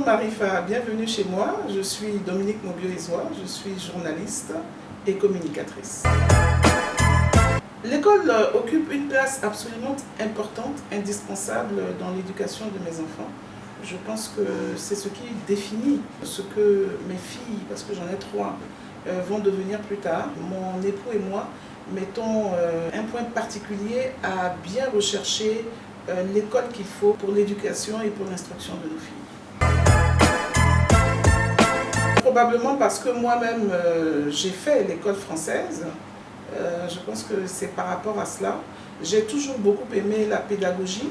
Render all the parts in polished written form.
Bonjour Marifa, bienvenue chez moi. Je suis Dominique Mobio-Izoa, je suis journaliste et communicatrice. L'école occupe une place absolument importante, indispensable dans l'éducation de mes enfants. Je pense que c'est ce qui définit ce que mes filles, parce que j'en ai 3, vont devenir plus tard. Mon époux et moi mettons un point particulier à bien rechercher l'école qu'il faut pour l'éducation et pour l'instruction de nos filles. Probablement parce que moi-même j'ai fait l'école française. Je pense que c'est par rapport à cela. J'ai toujours beaucoup aimé la pédagogie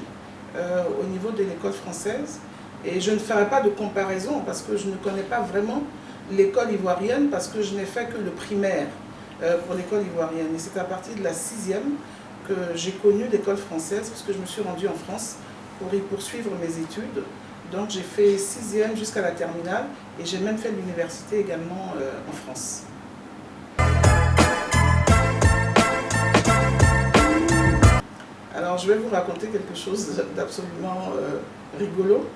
au niveau de l'école française. Et je ne ferai pas de comparaison parce que je ne connais pas vraiment l'école ivoirienne parce que je n'ai fait que le primaire pour l'école ivoirienne. Et c'est à partir de la 6e que j'ai connu l'école française parce que je me suis rendue en France pour y poursuivre mes études. Donc j'ai fait 6e jusqu'à la terminale et j'ai même fait l'université également en France. Alors je vais vous raconter quelque chose d'absolument rigolo.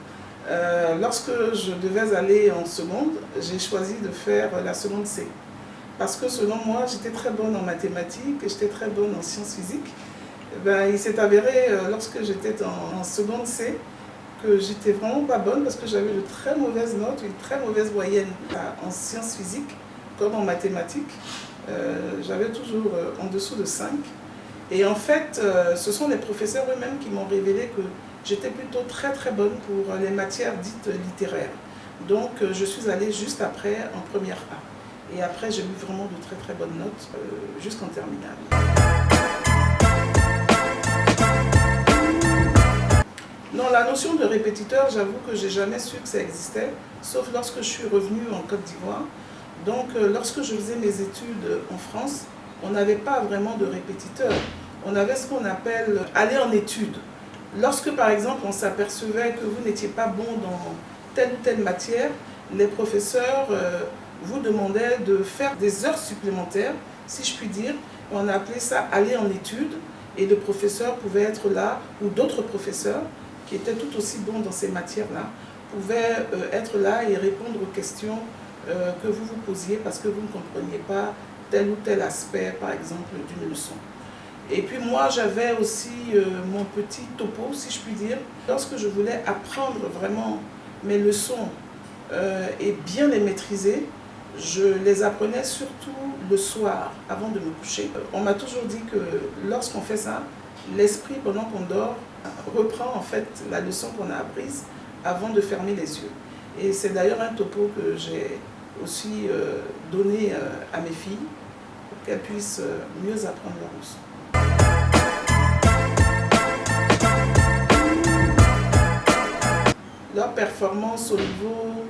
Lorsque je devais aller en seconde, j'ai choisi de faire la seconde C. Parce que selon moi, j'étais très bonne en mathématiques et j'étais très bonne en sciences physiques. Il s'est avéré, lorsque j'étais en seconde C, que j'étais vraiment pas bonne parce que j'avais de très mauvaises notes, une très mauvaise moyenne en sciences physiques comme en mathématiques. J'avais toujours en dessous de 5. Et en fait, ce sont les professeurs eux-mêmes qui m'ont révélé que j'étais plutôt très très bonne pour les matières dites littéraires. Donc je suis allée juste après en première A. Et après j'ai eu vraiment de très très bonnes notes jusqu'en terminale. Non, la notion de répétiteur, j'avoue que j'ai jamais su que ça existait, sauf lorsque je suis revenue en Côte d'Ivoire. Donc lorsque je faisais mes études en France, on n'avait pas vraiment de répétiteur. On avait ce qu'on appelle aller en études. Lorsque par exemple on s'apercevait que vous n'étiez pas bon dans telle ou telle matière, les professeurs vous demandaient de faire des heures supplémentaires, si je puis dire. On appelait ça aller en études et le professeur pouvait être là, ou d'autres professeurs qui étaient tout aussi bons dans ces matières-là, pouvaient être là et répondre aux questions que vous vous posiez parce que vous ne compreniez pas tel ou tel aspect, par exemple, d'une leçon. Et puis moi, j'avais aussi mon petit topo, si je puis dire. Lorsque je voulais apprendre vraiment mes leçons et bien les maîtriser, je les apprenais surtout le soir, avant de me coucher. On m'a toujours dit que lorsqu'on fait ça, l'esprit, pendant qu'on dort, reprend en fait la leçon qu'on a apprise avant de fermer les yeux. Et c'est d'ailleurs un topo que j'ai aussi donné à mes filles pour qu'elles puissent mieux apprendre leur leçon. Leur performance au niveau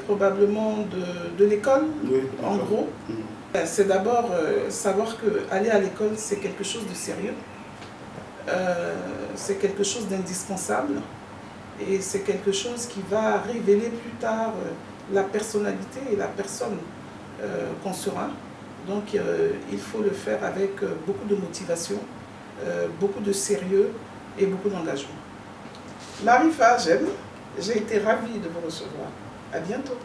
probablement de l'école, oui, en gros, c'est d'abord savoir qu'aller à l'école c'est quelque chose de sérieux, c'est quelque chose d'indispensable et c'est quelque chose qui va révéler plus tard la personnalité et la personne qu'on sera. Donc il faut le faire avec beaucoup de motivation, beaucoup de sérieux et beaucoup d'engagement. Marifa, j'aime. J'ai été ravie de vous recevoir. À bientôt.